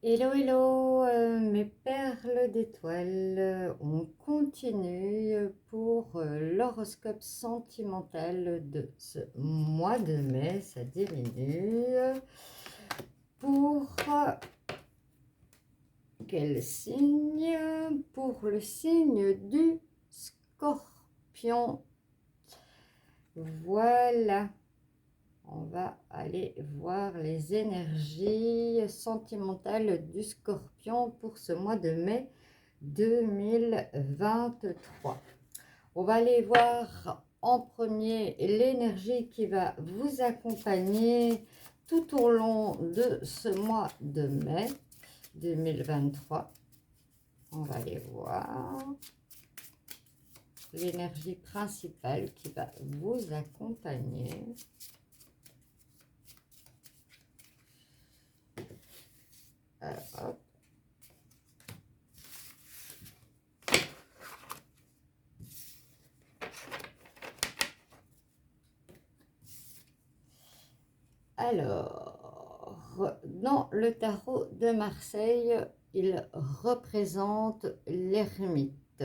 Hello, hello, mes perles d'étoiles. On continue pour l'horoscope sentimental de ce mois de mai. Ça diminue. Pour quel signe? Pour le signe du Scorpion. Voilà. On va aller voir les énergies sentimentales du Scorpion pour ce mois de mai 2023. On va aller voir en premier l'énergie qui va vous accompagner tout au long de ce mois de mai 2023. On va aller voir l'énergie principale qui va vous accompagner. Hop. Alors, dans le tarot de Marseille, il représente l'ermite.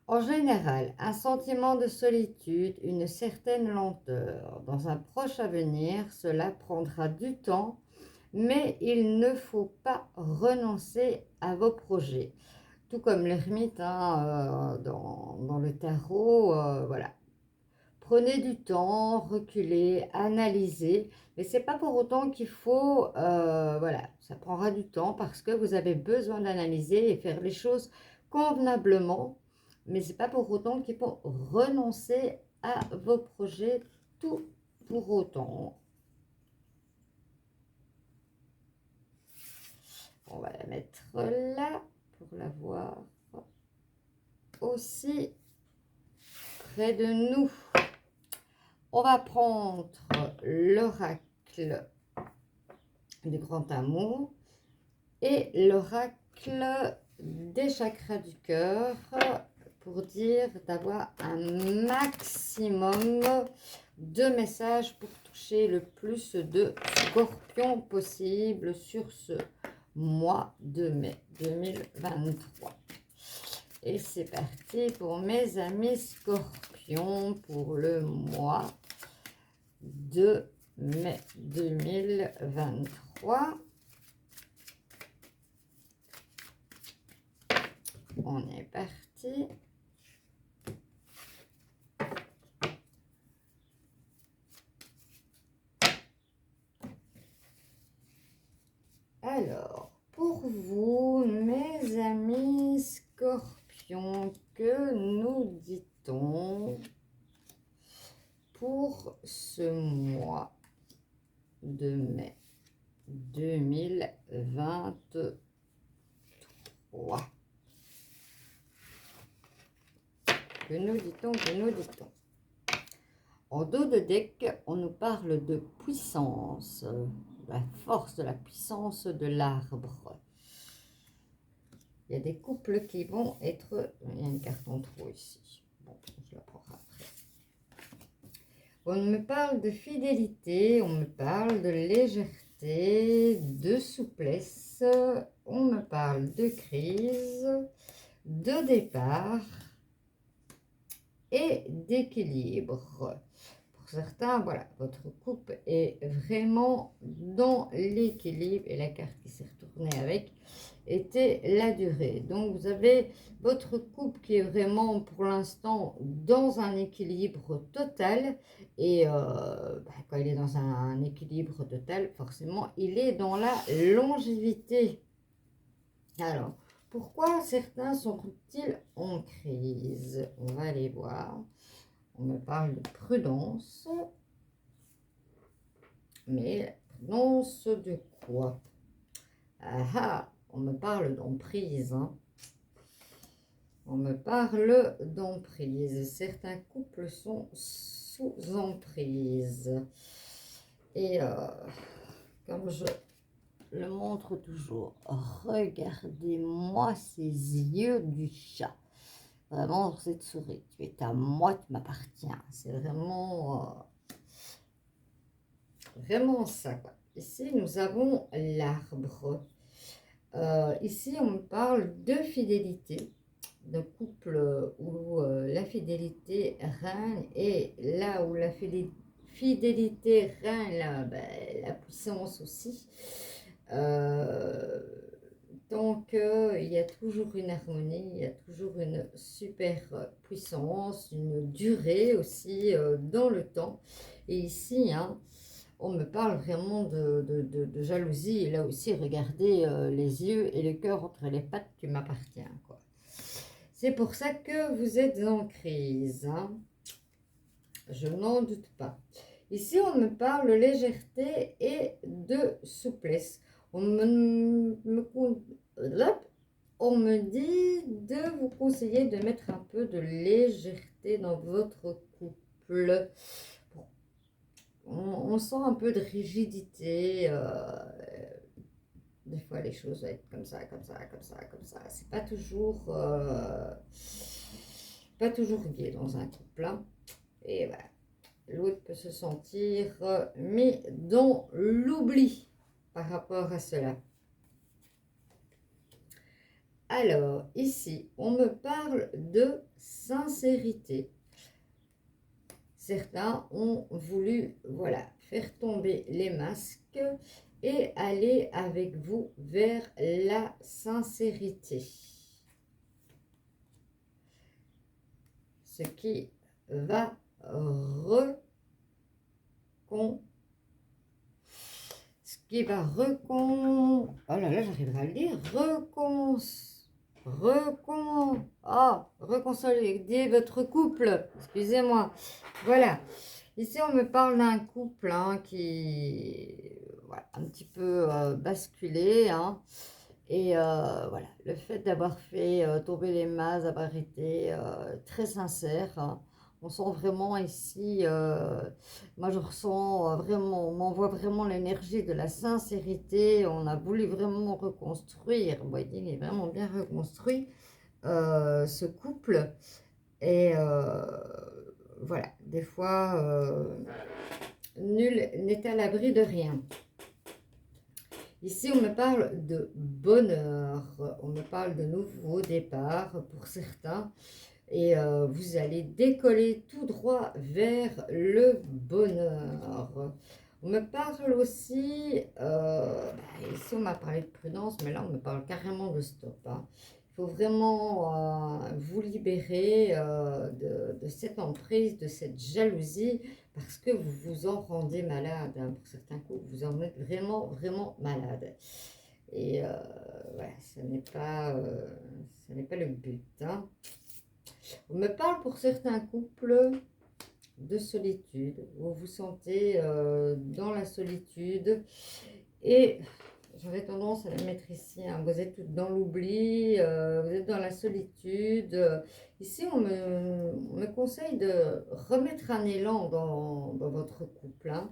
En général, un sentiment de solitude, une certaine lenteur. Dans un proche avenir, cela prendra du temps, mais il ne faut pas renoncer à vos projets. Tout comme l'ermite dans le tarot, voilà. Prenez du temps, reculez, analysez, mais c'est pas pour autant qu'il faut, voilà, ça prendra du temps parce que vous avez besoin d'analyser et faire les choses convenablement, mais c'est pas pour autant qu'il faut renoncer à vos projets tout pour autant. On va la mettre là pour la voir aussi près de nous. On va prendre l'oracle du grand amour et l'oracle des chakras du cœur pour dire d'avoir un maximum de messages pour toucher le plus de scorpions possible sur ce mois de mai 2023. Et c'est parti pour mes amis scorpions pour le mois de mai 2023. On est parti. Alors, pour vous, mes amis scorpions, que nous dit-on pour ce mois de mai 2023? Que nous dit-on? Que nous dit-on? En dos de deck, on nous parle de puissance, la force de la puissance de l'arbre. Il y a des couples qui vont être... Il y a une carte en trop ici. Bon, je la prendrai après. On me parle de fidélité, on me parle de légèreté, de souplesse, on me parle de crise, de départ et d'équilibre. Pour certains, voilà, votre couple est vraiment dans l'équilibre et la carte qui s'est retournée avec était la durée. Donc, vous avez votre couple qui est vraiment, pour l'instant, dans un équilibre total. Et quand il est dans un équilibre total, forcément, il est dans la longévité. Alors, pourquoi certains sont-ils en crise? On va aller voir. On me parle de prudence. Mais prudence de quoi? Ah ah, on me parle d'emprise. Hein. On me parle d'emprise. Certains couples sont sous emprise. Et comme je le montre toujours, regardez-moi ces yeux du chat. Vraiment, cette souris, tu es à moi, tu m'appartiens. C'est vraiment, vraiment ça, quoi. ici, nous avons l'arbre. Ici, on me parle de fidélité, de couple où la fidélité règne, et là où la fidélité règne, là, ben, la puissance aussi. Euh, donc, il y a toujours une harmonie, il y a toujours une super puissance, une durée aussi dans le temps. Et ici, hein, on me parle vraiment de jalousie. Et là aussi, regardez les yeux et le cœur entre les pattes, tu m'appartiens, quoi. C'est pour ça que vous êtes en crise, hein. Je n'en doute pas. Ici, on me parle de légèreté et de souplesse. On me dit de vous conseiller de mettre un peu de légèreté dans votre couple. On sent un peu de rigidité. Des fois, les choses vont être comme ça, comme ça, comme ça, comme ça. C'est pas toujours gai dans un couple, hein. Et voilà. L'autre peut se sentir mis dans l'oubli par rapport à cela. Alors, ici, on me parle de sincérité. Certains ont voulu, voilà, faire tomber les masques et aller avec vous vers la sincérité. Ce qui va oh là là, j'arriverai à le dire, réconcilier votre couple, excusez-moi, voilà. Ici, on me parle d'un couple hein, qui, voilà, un petit peu basculé, hein. Et voilà, le fait d'avoir fait tomber les masses, d'avoir été très sincère, hein. On sent vraiment ici, moi je ressens vraiment, on m'envoie vraiment l'énergie de la sincérité. On a voulu vraiment reconstruire, vous voyez, il est vraiment bien reconstruit, ce couple. Et voilà, des fois, nul n'est à l'abri de rien. Ici, on me parle de bonheur, on me parle de nouveau départ pour certains. Et vous allez décoller tout droit vers le bonheur. On me parle aussi, ici on m'a parlé de prudence, mais là on me parle carrément de stop, hein. Il faut vraiment vous libérer de cette emprise, de cette jalousie, parce que vous vous en rendez malade, hein. Pour certains coups, vous en êtes vraiment, vraiment malade. Et voilà, ce n'est pas le but, hein. On me parle pour certains couples de solitude. Vous vous sentez dans la solitude et j'aurais tendance à la mettre ici, hein. Vous êtes dans l'oubli, vous êtes dans la solitude. Ici, on me conseille de remettre un élan dans votre couple, hein.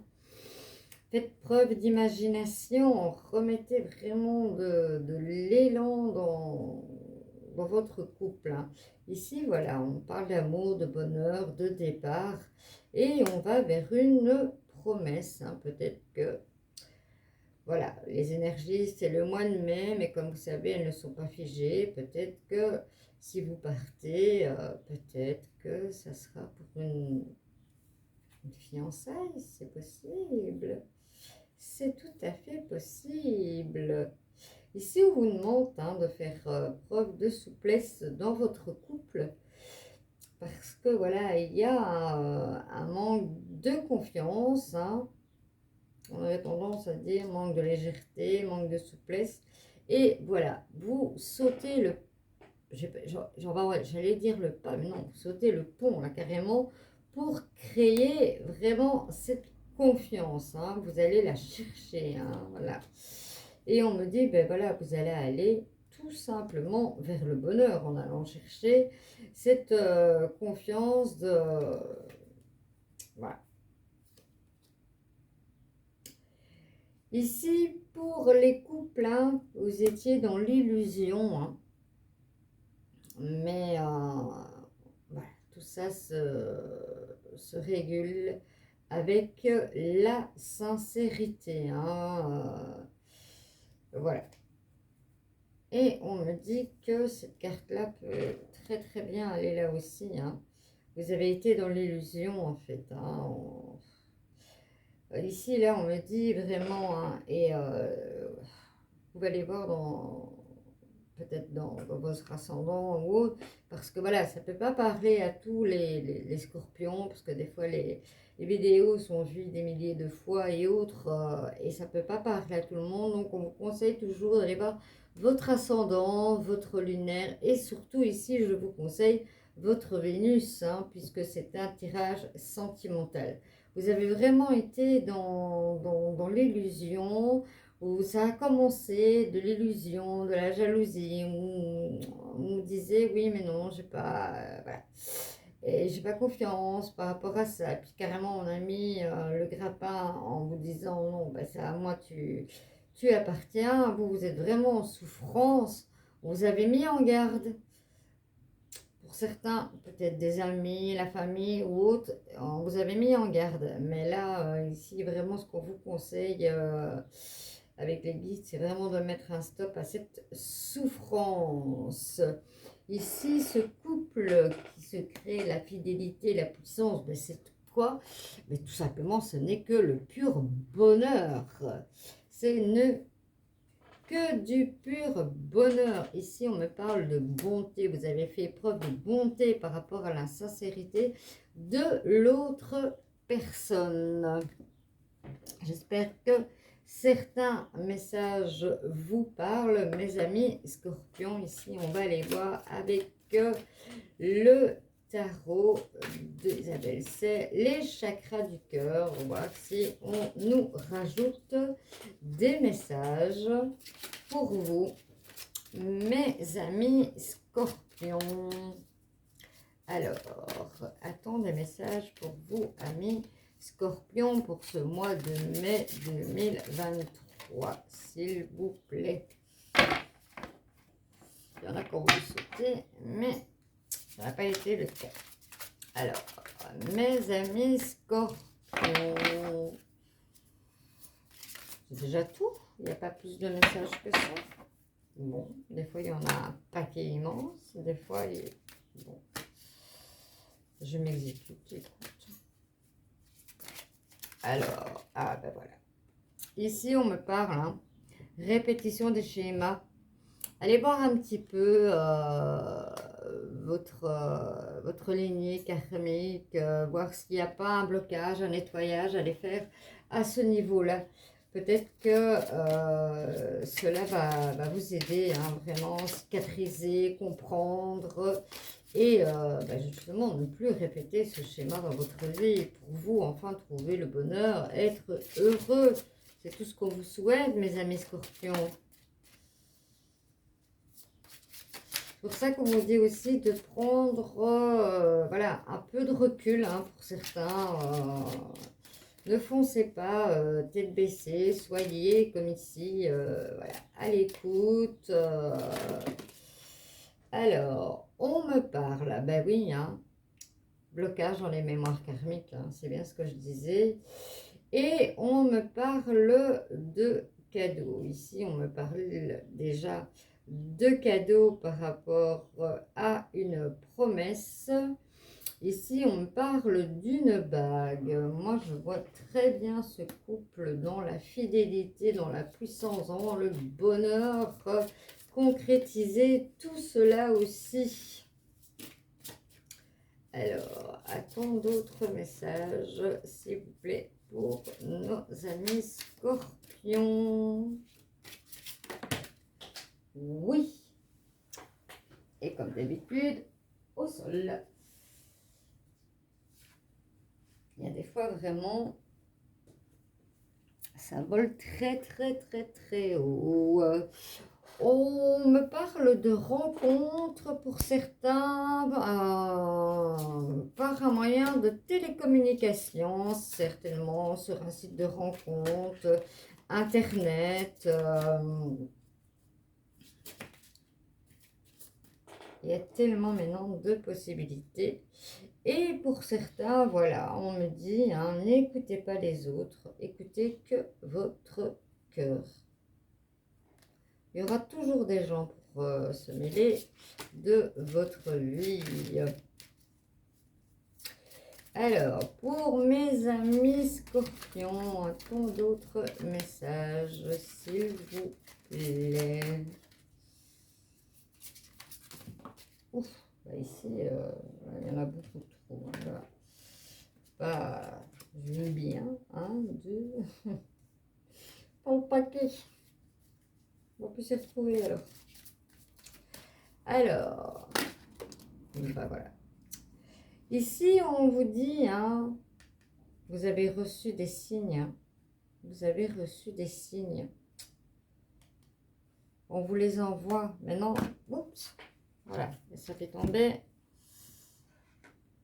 Faites preuve d'imagination, remettez vraiment de l'élan dans votre couple, hein. Ici, voilà, on parle d'amour, de bonheur, de départ, et on va vers une promesse, hein. Peut-être que, voilà, les énergies, c'est le mois de mai, mais comme vous savez, elles ne sont pas figées. Peut-être que si vous partez, peut-être que ça sera pour une fiançaille, c'est possible. C'est tout à fait possible. Ici, on vous demande hein, de faire preuve de souplesse dans votre couple parce que voilà, il y a un manque de confiance, hein. On aurait tendance à dire manque de légèreté, manque de souplesse. Et voilà, vous sautez le... J'allais dire le pas, mais non, vous sautez le pont là carrément pour créer vraiment cette confiance, hein. Vous allez la chercher, hein, voilà. Et on me dit, ben voilà, vous allez aller tout simplement vers le bonheur en allant chercher cette confiance de... Voilà. Ici, pour les couples, hein, vous étiez dans l'illusion, hein, mais voilà, tout ça se régule avec la sincérité. Hein. Voilà. Et on me dit que cette carte-là peut très très bien aller là aussi. Hein. Vous avez été dans l'illusion en fait. Hein. Ici, là, on me dit vraiment, hein, et vous allez voir peut-être dans votre ascendant ou autre, parce que voilà, ça ne peut pas parler à tous les scorpions, parce que des fois, les vidéos sont vues des milliers de fois et autres, et ça ne peut pas parler à tout le monde, donc on vous conseille toujours d'aller voir votre ascendant, votre lunaire, et surtout ici, je vous conseille votre Vénus, hein, puisque c'est un tirage sentimental. Vous avez vraiment été dans l'illusion, où ça a commencé de l'illusion, de la jalousie, où on me disait oui mais non, j'ai pas, voilà. Et j'ai pas confiance par rapport à ça. Et puis carrément on a mis le grappin en vous disant non, bah, c'est à moi, tu appartiens, vous êtes vraiment en souffrance, on vous avez mis en garde. Pour certains, peut-être des amis, la famille ou autres, on vous avait mis en garde. Mais là, ici, vraiment, ce qu'on vous conseille avec les guides, c'est vraiment de mettre un stop à cette souffrance. Ici, ce couple qui se crée, la fidélité, la puissance, ben, c'est quoi? Mais tout simplement, ce n'est que le pur bonheur. C'est une que du pur bonheur. Ici, on me parle de bonté. Vous avez fait preuve de bonté par rapport à la sincérité de l'autre personne. J'espère que certains messages vous parlent, mes amis scorpions. Ici, on va aller voir avec le tarot d'Isabelle. C'est les chakras du cœur. On va voir si on nous rajoute des messages pour vous, mes amis scorpions. Alors, attends des messages pour vous, amis scorpions, pour ce mois de mai 2023, s'il vous plaît. Il y en a qu'on vous souhaiter, mais ça n'a pas été le cas. Alors, mes amis scorpions, c'est déjà tout. Il n'y a pas plus de messages que ça. Bon, des fois, il y en a un paquet immense. Des fois, bon, je m'exécute, écoute. Alors, ah ben voilà. Ici, on me parle, hein, répétition des schémas. Allez voir un petit peu votre lignée karmique, voir s'il n'y a pas un blocage, un nettoyage à aller faire à ce niveau-là. Peut-être que cela va vous aider, hein, vraiment cicatriser, comprendre et justement ne plus répéter ce schéma dans votre vie pour vous enfin trouver le bonheur, être heureux. C'est tout ce qu'on vous souhaite, mes amis scorpions. C'est pour ça qu'on vous dit aussi de prendre voilà, un peu de recul, hein, pour certains. Ne foncez pas tête baissée, soyez comme ici, voilà, à l'écoute. Alors, on me parle, ben oui, hein, blocage dans les mémoires karmiques, hein, c'est bien ce que je disais. Et on me parle de cadeaux. Ici, on me parle déjà de cadeaux par rapport à une promesse. Ici, on me parle d'une bague. Moi, je vois très bien ce couple dans la fidélité, dans la puissance, dans le bonheur, concrétiser tout cela aussi. Alors, attends d'autres messages, s'il vous plaît, pour nos amis scorpions. Oui. Et comme d'habitude, au sol. Il y a des fois vraiment, ça vole très très très très haut. On me parle de rencontres pour certains par un moyen de télécommunication, certainement sur un site de rencontre, internet. Il y a tellement maintenant de possibilités. Et pour certains, voilà, on me dit, hein, n'écoutez pas les autres, écoutez que votre cœur. Il y aura toujours des gens pour se mêler de votre vie. Alors, pour mes amis scorpions, a-t-on d'autres messages, s'il vous plaît? Ouf, bah ici, il y en a beaucoup trop. Voilà. Pas, je veux bien, un, deux, pas le paquet. On peut s'y retrouver alors. Alors, bah voilà. Ici, on vous dit, hein, vous avez reçu des signes. Vous avez reçu des signes. On vous les envoie. Maintenant, oups, voilà, ça fait tomber.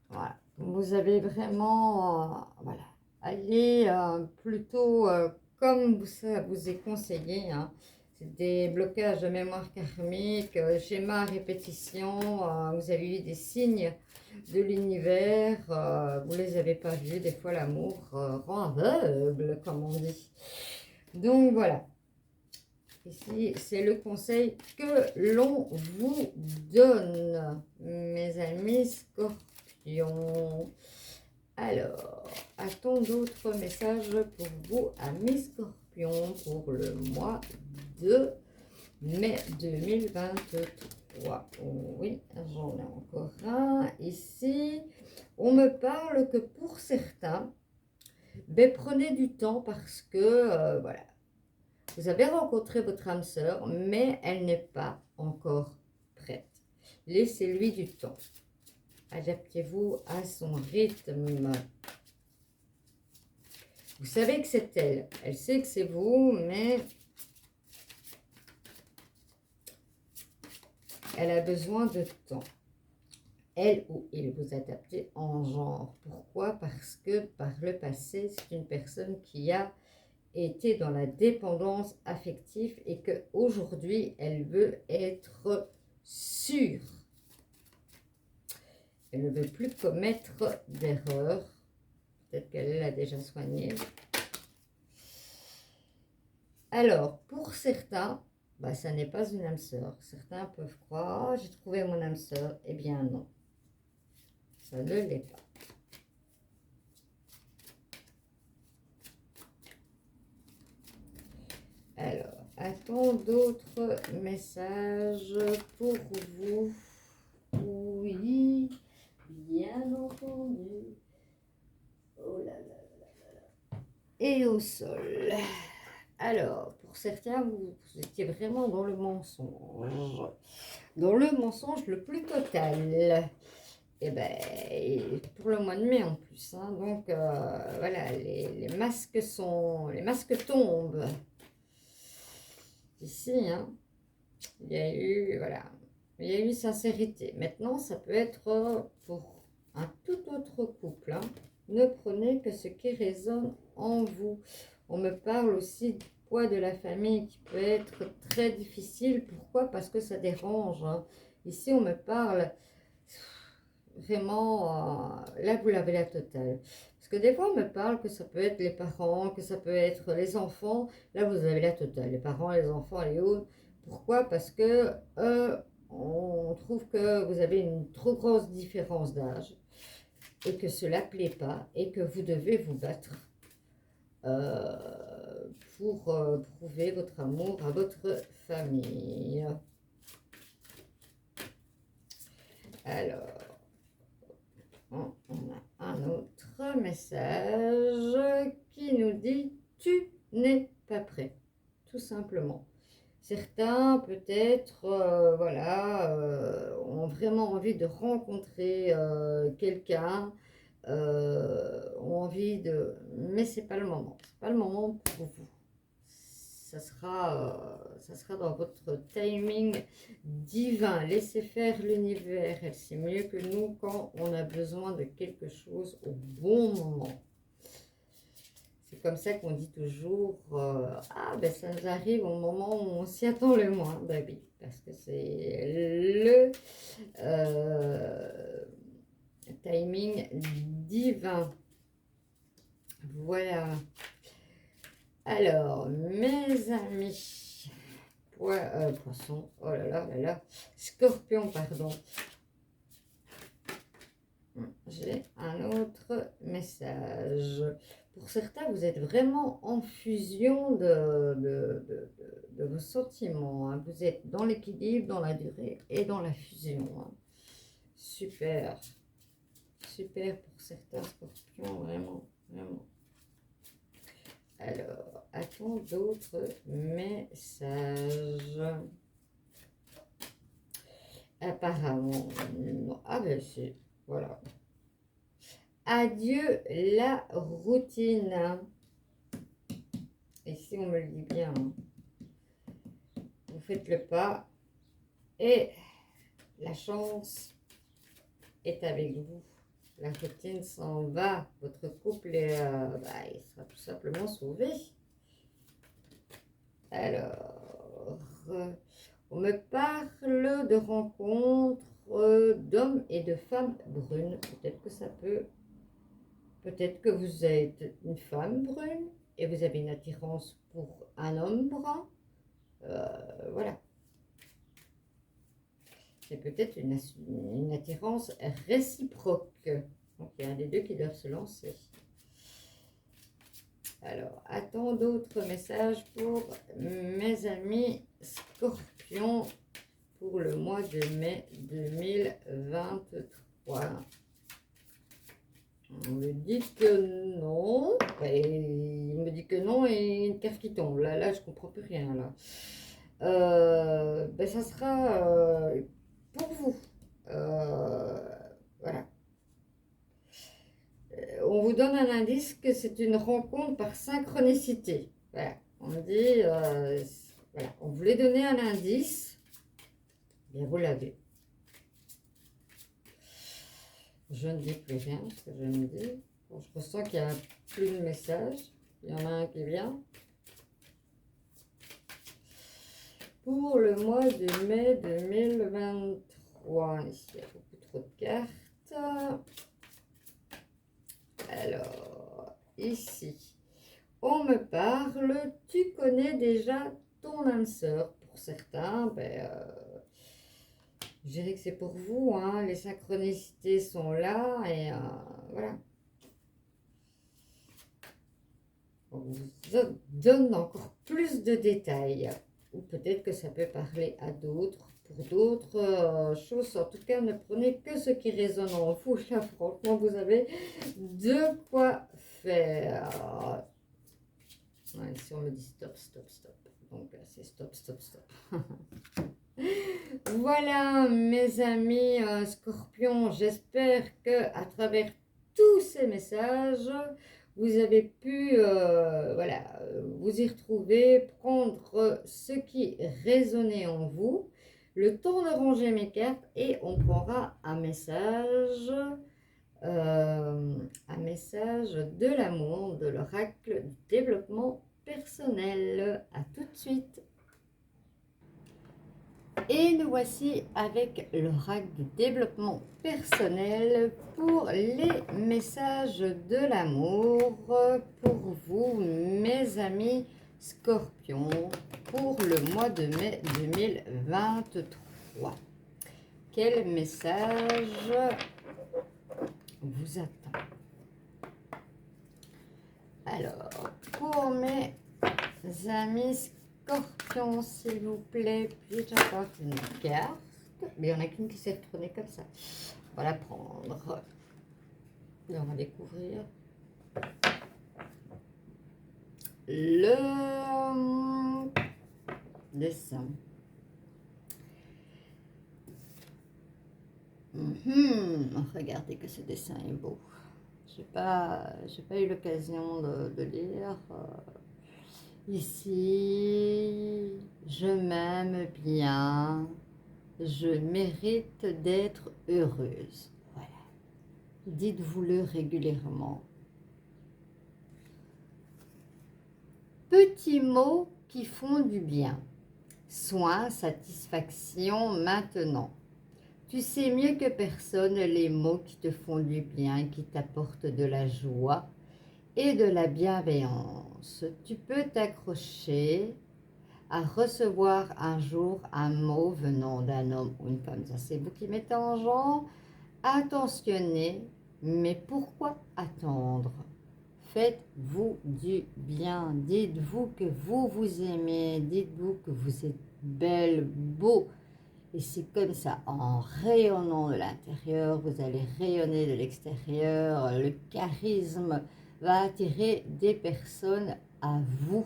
Voilà. Vous avez vraiment, voilà, allez plutôt comme ça vous est conseillé. Hein. C'est des blocages de mémoire karmique, schéma, répétition. Vous avez eu des signes de l'univers. Vous ne les avez pas vus. Des fois, l'amour rend aveugle, comme on dit. Donc, voilà. Ici, c'est le conseil que l'on vous donne, mes amis scorpions. Alors, a-t-on d'autres messages pour vous, amis scorpions, pour le mois de mai 2023? Oui, j'en ai encore un ici. On me parle que pour certains, ben, prenez du temps parce que, voilà, vous avez rencontré votre âme sœur, mais elle n'est pas encore prête. Laissez-lui du temps. Adaptez-vous à son rythme. Vous savez que c'est elle. Elle sait que c'est vous, mais elle a besoin de temps. Elle ou il vous adaptez en genre. Pourquoi? Parce que par le passé, c'est une personne qui a été dans la dépendance affective et qu'aujourd'hui, elle veut être sûre. Elle ne veut plus commettre d'erreurs. Peut-être qu'elle l'a déjà soignée. Alors, pour certains, bah, ça n'est pas une âme sœur. Certains peuvent croire, oh, j'ai trouvé mon âme sœur. Eh bien non, ça ne l'est pas. Alors, a-t-on d'autres messages pour vous? Oui, bien entendu. Oh là là là là là. Et au sol. Alors, pour certains, vous étiez vraiment dans le mensonge. Dans le mensonge le plus total. Et ben, pour le mois de mai en plus. Hein, donc, voilà, les masques tombent. Ici, hein, il y a eu, voilà, il y a eu sincérité. Maintenant, ça peut être pour un tout autre couple. Hein. Ne prenez que ce qui résonne en vous. On me parle aussi du poids de la famille qui peut être très difficile. Pourquoi? Parce que ça dérange. Hein. Ici, on me parle vraiment, là, vous l'avez la totale. Parce que des fois, on me parle que ça peut être les parents, que ça peut être les enfants. Là, vous avez la totale. Les parents, les enfants, les autres. Pourquoi? Parce que on trouve que vous avez une trop grosse différence d'âge et que cela ne plaît pas et que vous devez vous battre pour prouver votre amour à votre famille. Alors, on a un autre message qui nous dit « Tu n'es pas prêt », tout simplement. Certains, peut-être, voilà, ont vraiment envie de rencontrer quelqu'un, ont envie de... Mais c'est pas le moment. C'est pas le moment pour vous. Ça sera dans votre timing divin. Laissez faire l'univers. Elle sait mieux que nous quand on a besoin de quelque chose au bon moment. C'est comme ça qu'on dit toujours, ah ben ça nous arrive au moment où on s'y attend le moins, ben oui, parce que c'est Timing divin. Voilà. Alors, mes amis, poisson, oh là là, scorpion, pardon. J'ai un autre message. Pour certains, vous êtes vraiment en fusion de vos sentiments, hein. Vous êtes dans l'équilibre, dans la durée et dans la fusion, hein. Super. Super pour certains scorpions, vraiment, vraiment. Alors, a-t-on d'autres messages? Apparemment, non. Ah ben c'est, voilà. Adieu la routine. Ici, on me le dit bien, hein. Vous faites le pas et la chance est avec vous. La routine s'en va. Votre couple est, il sera tout simplement sauvé. Alors, on me parle de rencontres d'hommes et de femmes brunes. Peut-être que ça peut... Peut-être que vous êtes une femme brune et vous avez une attirance pour un homme brun. Voilà. C'est peut-être une attirance réciproque. Donc, il y a un des deux qui doivent se lancer. Alors, attends d'autres messages pour mes amis scorpions pour le mois de mai 2023. On me dit que non. Et il me dit que non et une carte qui tombe. Là, je comprends plus rien. Là. Ça sera pour vous. Voilà. On vous donne un indice que c'est une rencontre par synchronicité. Voilà. On dit, voilà. On voulait donner un indice. Bien, vous l'avez. Je ne dis plus rien, ce que je me dis. Bon, je ressens qu'il n'y a plus de message. Il y en a un qui vient. Pour le mois de mai 2023, ici, il y a beaucoup trop de cartes. Alors, ici, on me parle, tu connais déjà ton âme sœur. Pour certains, je dirais que c'est pour vous, hein, les synchronicités sont là et voilà. On vous donne encore plus de détails. Ou peut-être que ça peut parler à d'autres, pour d'autres choses. En tout cas, ne prenez que ce qui résonne en vous. Là, franchement, vous avez de quoi faire. Ouais, ici, on me dit stop, stop, stop. Donc, c'est stop, stop, stop. Voilà, mes amis scorpions, j'espère que à travers tous ces messages, vous avez pu voilà, vous y retrouver, prendre ce qui résonnait en vous. Le temps de ranger mes cartes et on prendra un message de l'amour, de l'oracle du développement personnel. À tout de suite. Et nous voici avec l'oracle du développement personnel pour les messages de l'amour pour vous, mes amis scorpions, pour le mois de mai 2023. Quel message vous attend? Alors, pour mes amis scorpions, s'il vous plaît, puis j'apporte une carte. Mais il n'y en a qu'une qui s'est retournée comme ça. On va la prendre. Et on va découvrir le dessin. Regardez que ce dessin est beau. J'ai pas eu l'occasion de lire. Ici, je m'aime bien. Je mérite d'être heureuse. Voilà. Dites-vous-le régulièrement. Petits mots qui font du bien. Soin, satisfaction, maintenant. Tu sais mieux que personne les mots qui te font du bien, qui t'apportent de la joie et de la bienveillance. Tu peux t'accrocher à recevoir un jour un mot venant d'un homme ou une femme. Ça, c'est vous qui mettez en genre. Attentionnez, mais pourquoi attendre? Faites-vous du bien. Dites-vous que vous vous aimez. Dites-vous que vous êtes belle, beau. Et c'est comme ça, en rayonnant de l'intérieur, vous allez rayonner de l'extérieur. Le charisme va attirer des personnes à vous.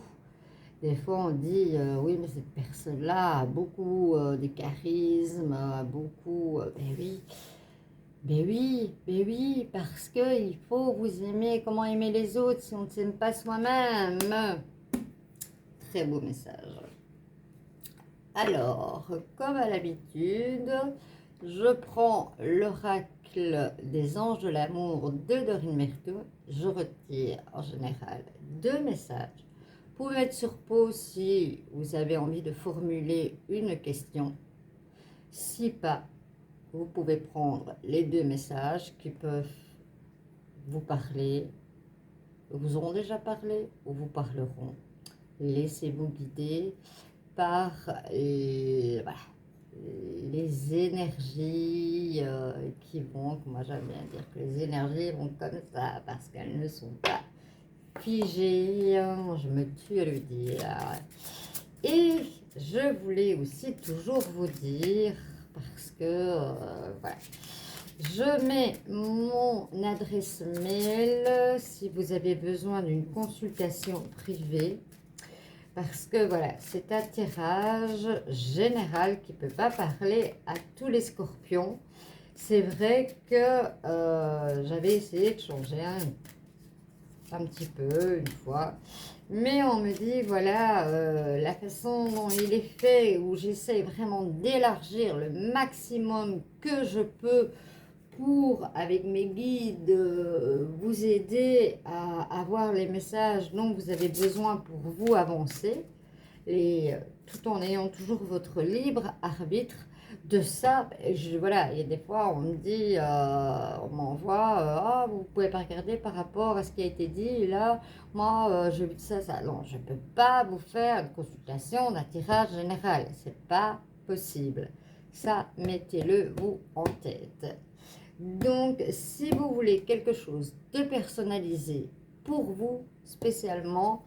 Des fois, on dit, oui, mais cette personne-là a beaucoup de charisme, a beaucoup... ben oui, ben oui, ben oui, parce qu'il faut vous aimer. Comment aimer les autres si on ne s'aime pas soi-même? Très beau message. Alors, comme à l'habitude, je prends l'oracle des anges de l'amour de Dorine Merteux. Je retire en général 2 messages. Vous pouvez mettre sur pause si vous avez envie de formuler une question. Si pas, vous pouvez prendre les 2 messages qui peuvent vous parler, vous auront déjà parlé ou vous parleront. Laissez-vous guider par voilà, les énergies qui vont, moi j'aime bien dire que les énergies vont comme ça parce qu'elles ne sont pas figées, je me tue à le dire. Et je voulais aussi toujours vous dire, parce que voilà, je mets mon adresse mail si vous avez besoin d'une consultation privée. Parce que voilà, c'est un tirage général qui ne peut pas parler à tous les scorpions. C'est vrai que j'avais essayé de changer un petit peu une fois. Mais on me dit, voilà, la façon dont il est fait, où j'essaie vraiment d'élargir le maximum que je peux pour, avec mes guides, vous aider à avoir les messages dont vous avez besoin pour vous avancer, et tout en ayant toujours votre libre arbitre. De ça, voilà, et des fois on me dit, on m'envoie, ah, vous pouvez pas regarder par rapport à ce qui a été dit, là, moi, je dis ça, non, je peux pas vous faire une consultation d'un tirage général, c'est pas possible. Ça, mettez-le vous en tête. Donc, si vous voulez quelque chose de personnalisé pour vous spécialement,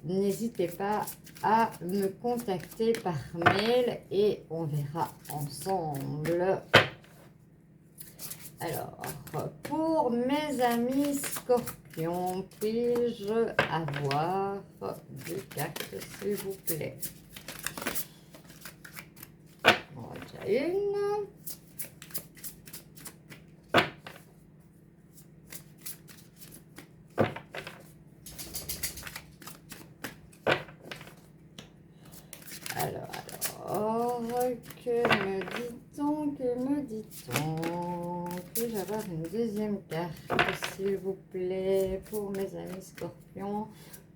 n'hésitez pas à me contacter par mail et on verra ensemble. Alors, pour mes amis scorpions, puis-je avoir des cartes, s'il vous plaît? On va déjà une. Alors, que me dit-on? Puis-je avoir une deuxième carte, s'il vous plaît, pour mes amis scorpions,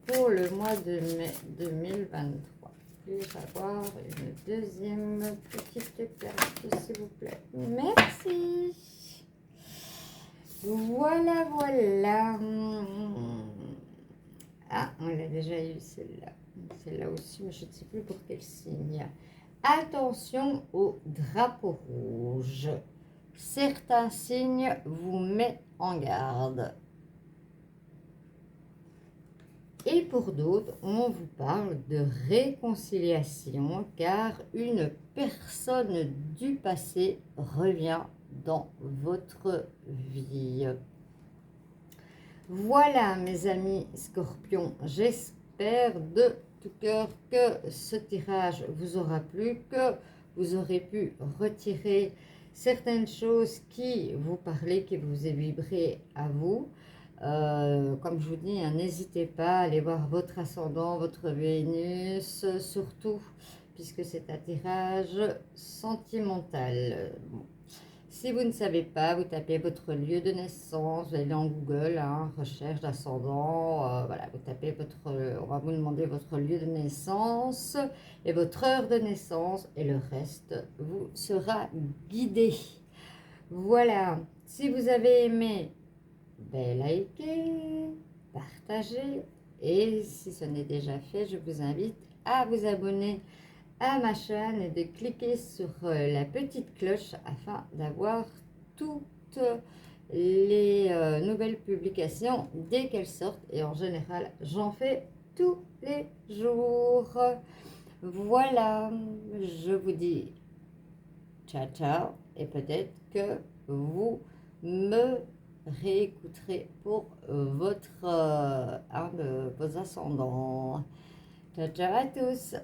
pour le mois de mai 2023? Puis-je avoir une deuxième petite carte, s'il vous plaît? Merci. Voilà, voilà. Ah, on l'a déjà eu celle-là. Celle-là aussi, mais je ne sais plus pour quel signe. Attention au drapeau rouge. Certains signes vous mettent en garde. Et pour d'autres, on vous parle de réconciliation car une personne du passé revient dans votre vie. Voilà mes amis scorpions, j'espère de tout cœur que ce tirage vous aura plu, que vous aurez pu retirer certaines choses qui vous parlaient, qui vous aient vibré à vous. Comme je vous dis, n'hésitez pas à aller voir votre ascendant, votre Vénus, surtout puisque c'est un tirage sentimental. Bon. Si vous ne savez pas, vous tapez votre lieu de naissance, vous allez en Google, hein, recherche d'ascendant, voilà, vous tapez on va vous demander votre lieu de naissance et votre heure de naissance et le reste vous sera guidé. Voilà, si vous avez aimé, ben, likez, partagez. Et si ce n'est déjà fait, je vous invite à vous abonner à ma chaîne et de cliquer sur la petite cloche afin d'avoir toutes les nouvelles publications dès qu'elles sortent. Et en général, j'en fais tous les jours. Voilà, je vous dis ciao ciao et peut-être que vous me réécouterez pour un de vos ascendants. Ciao ciao à tous.